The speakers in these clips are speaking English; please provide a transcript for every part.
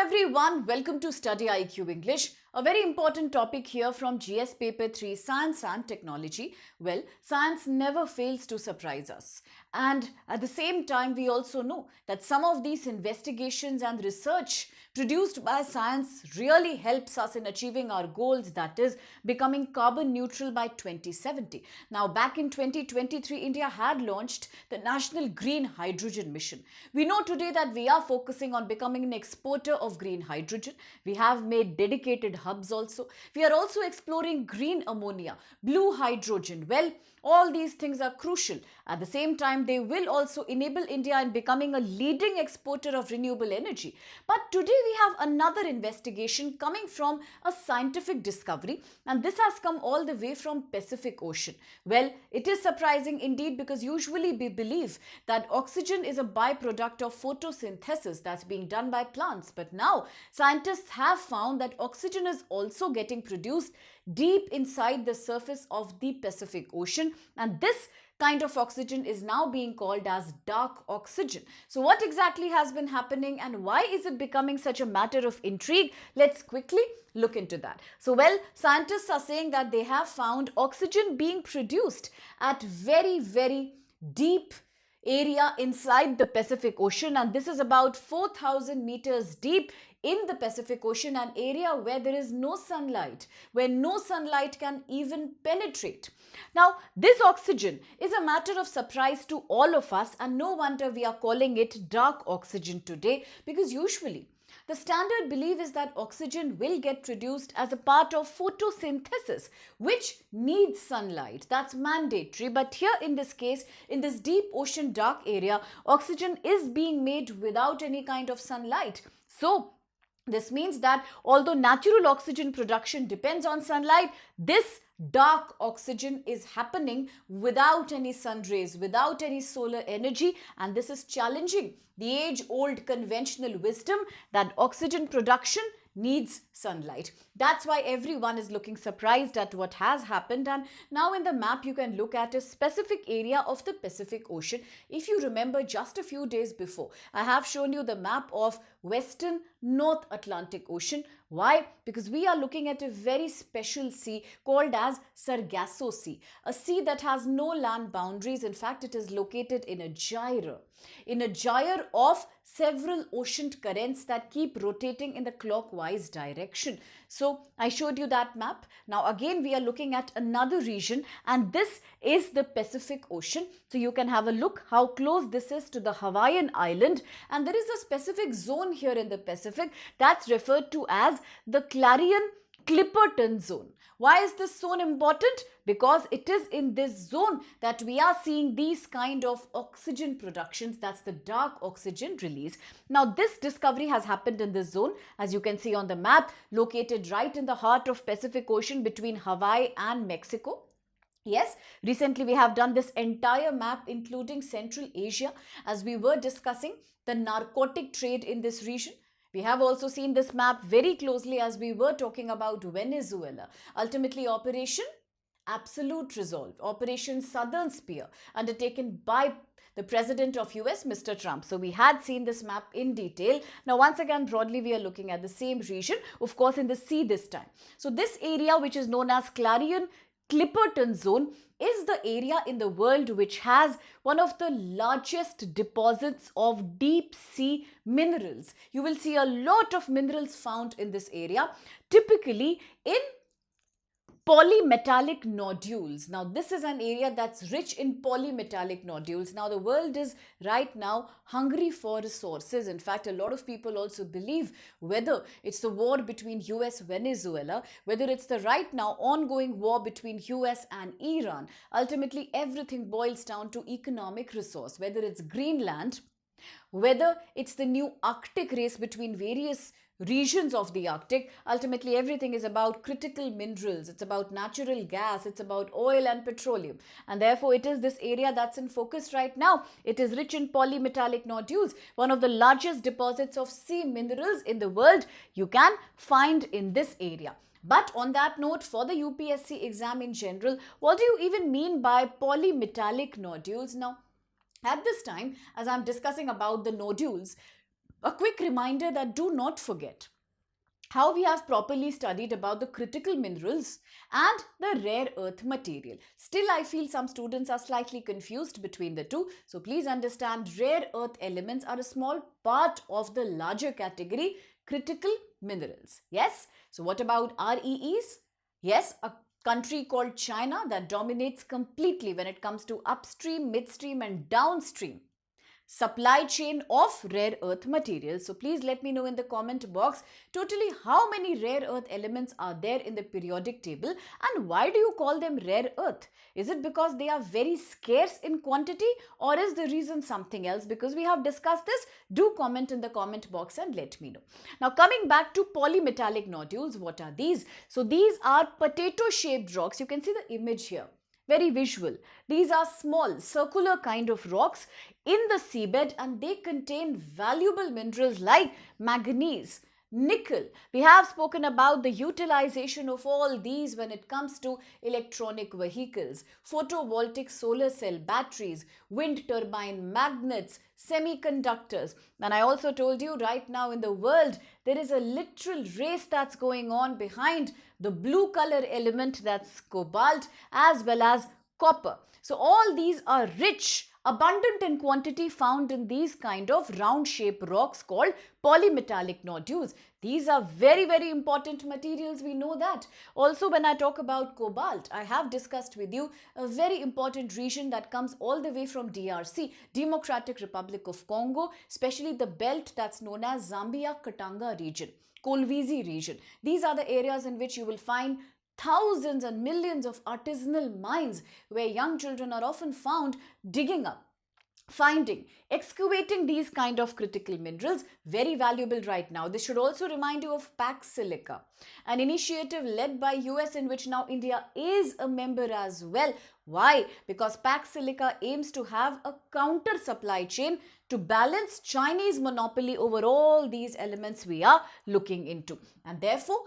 everyone, welcome to StudyIQ English. A very important topic here from GS Paper 3, Science and Technology. Well, science never fails to surprise us. And at the same time, we also know that some of these investigations and research produced by science really helps us in achieving our goals, that is, becoming carbon neutral by 2070. Now, back in 2023, India had launched the National Green Hydrogen Mission. We know today that we are focusing on becoming an exporter of green hydrogen. We have made dedicated hubs also. We are also exploring green ammonia, blue hydrogen. Well, all these things are crucial. At the same time, they will also enable India in becoming a leading exporter of renewable energy. But today we have another investigation coming from a scientific discovery, and this has come all the way from Pacific Ocean. Well, it is surprising indeed, because usually we believe that oxygen is a byproduct of photosynthesis that's being done by plants. But now scientists have found that oxygen is also getting produced deep inside the surface of the Pacific Ocean, and this kind of oxygen is now being called as dark oxygen. So what exactly has been happening and why is it becoming such a matter of intrigue? Let's quickly look into that. So well, scientists are saying that they have found oxygen being produced at very deep area inside the Pacific Ocean, and this is about 4,000 meters deep in the Pacific Ocean, an area where there is no sunlight, where no sunlight can even penetrate. Now, this oxygen is a matter of surprise to all of us, and no wonder we are calling it dark oxygen today, because usually the standard belief is that oxygen will get produced as a part of photosynthesis, which needs sunlight. That's mandatory. But here in this case, in this deep ocean dark area, oxygen is being made without any kind of sunlight. So this means that although natural oxygen production depends on sunlight, this dark oxygen is happening without any sun rays, without any solar energy, and this is challenging the age-old conventional wisdom that oxygen production needs sunlight. That's why everyone is looking surprised at what has happened. And now in the map you can look at a specific area of the Pacific Ocean. If you remember, just a few days before, I have shown you the map of Western North Atlantic Ocean. Why? Because we are looking at a very special sea called as Sargasso Sea, a sea that has no land boundaries. In fact, it is located in a gyre of several ocean currents that keep rotating in the clockwise direction. So I showed you that map. Now again we are looking at another region, and this is the Pacific Ocean. So you can have a look how close this is to the Hawaiian island, and there is a specific zone here in the Pacific that's referred to as the Clarion-Clipperton zone. Why is this zone important? Because it is in this zone that we are seeing these kind of oxygen productions, that's the dark oxygen release. Now this discovery has happened in this zone, as you can see on the map, located right in the heart of Pacific Ocean between Hawaii and Mexico. Yes, recently we have done this entire map including Central Asia, as we were discussing the narcotic trade in this region. We have also seen this map very closely as we were talking about Venezuela. Ultimately, Operation Absolute Resolve, Operation Southern Spear, undertaken by the President of US, Mr. Trump. So we had seen this map in detail. Now once again, broadly we are looking at the same region, of course in the sea this time. So this area, which is known as Clarion-Clipperton zone, is the area in the world which has one of the largest deposits of deep sea minerals. You will see a lot of minerals found in this area, typically in polymetallic nodules. Now this is an area that's rich in polymetallic nodules. Now the world is right now hungry for resources. In fact, a lot of people also believe whether it's the war between US Venezuela, whether it's the right now ongoing war between US and Iran, ultimately everything boils down to economic resource, whether it's Greenland, whether it's the new Arctic race between various regions of the Arctic. Ultimately everything is about critical minerals, it's about natural gas, it's about oil and petroleum, and therefore it is this area that's in focus right now. It is rich in polymetallic nodules, one of the largest deposits of sea minerals in the world you can find in this area. But on that note, for the UPSC exam in general, what do you even mean by polymetallic nodules? Now at this time, as I'm discussing about the nodules, A quick reminder that do not forget how we have properly studied about the critical minerals and the rare earth material. Still, I feel some students are slightly confused between the two. So please understand, rare earth elements are a small part of the larger category, critical minerals. Yes? So what about REEs? Yes, a country called China that dominates completely when it comes to upstream, midstream and downstream supply chain of rare earth materials. So please let me know in the comment box totally how many rare earth elements are there in the periodic table, and why do you call them rare earth? Is it because they are very scarce in quantity, or is the reason something else? Because we have discussed this, do comment in the comment box and let me know. Now coming back to polymetallic nodules, what are these? So these are potato shaped rocks. You can see the image here. Very visual. These are small circular kind of rocks in the seabed, and they contain valuable minerals like manganese, nickel. We have spoken about the utilization of all these when it comes to electronic vehicles, photovoltaic solar cell batteries, wind turbine magnets, semiconductors. And I also told you right now in the world there is a literal race that's going on behind the blue color element, that's cobalt, as well as copper. So all these are rich, abundant in quantity, found in these kind of round shaped rocks called polymetallic nodules. These are very, very important materials, we know that. Also, when I talk about cobalt, I have discussed with you a very important region that comes all the way from DRC, Democratic Republic of Congo, especially the belt that's known as Saumya-Katanga region, Kolwezi region. These are the areas in which you will find thousands and millions of artisanal mines where young children are often found digging up, finding, excavating these kind of critical minerals, very valuable right now. This should also remind you of Pax Silica, an initiative led by US in which now India is a member as well. Why? Because Pax Silica aims to have a counter supply chain to balance Chinese monopoly over all these elements we are looking into. And therefore,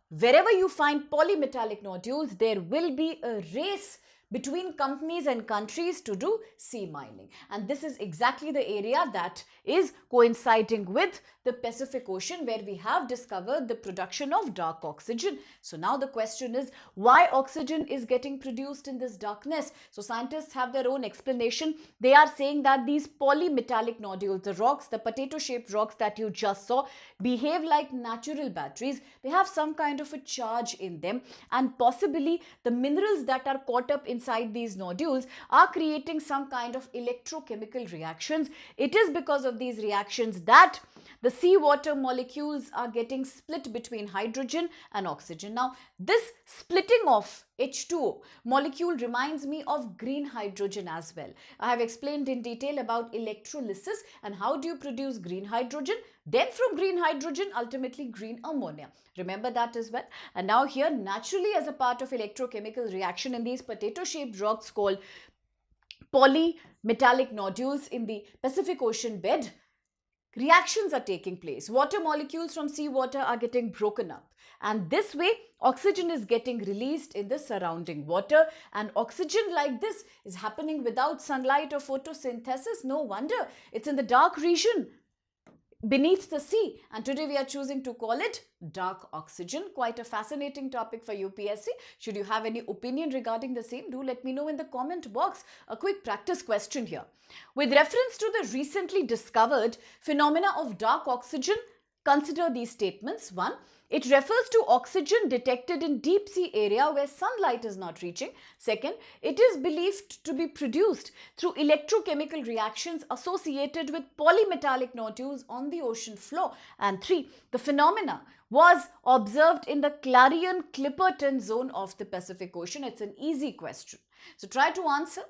wherever you find polymetallic nodules, there will be a race between companies and countries to do sea mining. And this is exactly the area that is coinciding with the Pacific Ocean, where we have discovered the production of dark oxygen. So now the question is, why oxygen is getting produced in this darkness? So scientists have their own explanation. They are saying that these polymetallic nodules, the rocks, the potato-shaped rocks that you just saw, behave like natural batteries. They have some kind of a charge in them, and possibly the minerals that are caught up inside these nodules are creating some kind of electrochemical reactions. It is because of these reactions that the seawater molecules are getting split between hydrogen and oxygen. Now, this splitting of H2O molecule reminds me of green hydrogen as well. I have explained in detail about electrolysis and how do you produce green hydrogen. Then from green hydrogen, ultimately green ammonia. Remember that as well. And now here, naturally, as a part of electrochemical reaction in these potato-shaped rocks called polymetallic nodules in the Pacific Ocean bed, reactions are taking place. Water molecules from seawater are getting broken up, and this way oxygen is getting released in the surrounding water. And oxygen like this is happening without sunlight or photosynthesis. No wonder it's in the dark region beneath the sea, and today we are choosing to call it dark oxygen. Quite a fascinating topic for UPSC. Should you have any opinion regarding the same, do let me know in the comment box. A quick practice question here. With reference to the recently discovered phenomena of dark oxygen, consider these statements. 1. It refers to oxygen detected in deep sea area where sunlight is not reaching. 2nd, it is believed to be produced through electrochemical reactions associated with polymetallic nodules on the ocean floor. And 3, the phenomena was observed in the Clarion-Clipperton zone of the Pacific Ocean. It's an easy question. So try to answer.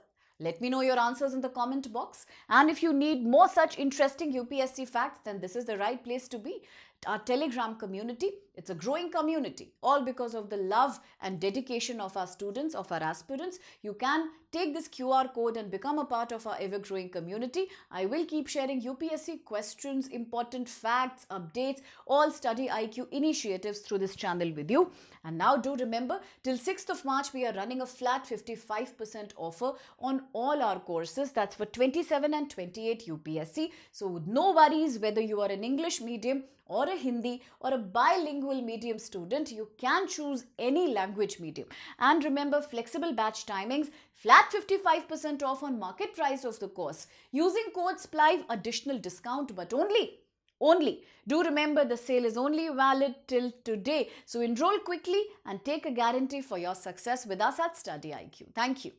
Let me know your answers in the comment box. And if you need more such interesting UPSC facts, then this is the right place to be. Our Telegram community It's a growing community, all because of the love and dedication of our students, of our aspirants. You can take this QR code and become a part of our ever-growing community. I will keep sharing UPSC questions, important facts, updates, all StudyIQ initiatives through this channel with you. And now do remember, till 6th of March, we are running a flat 55% offer on all our courses. That's for 27 and 28 UPSC. So no worries whether you are an English medium or a Hindi or a bilingual medium student, you can choose any language medium. And remember, flexible batch timings, flat 55% off on market price of the course. Using code SPLIVE, additional discount, but only. Do remember, the sale is only valid till today. So enroll quickly and take a guarantee for your success with us at StudyIQ. Thank you.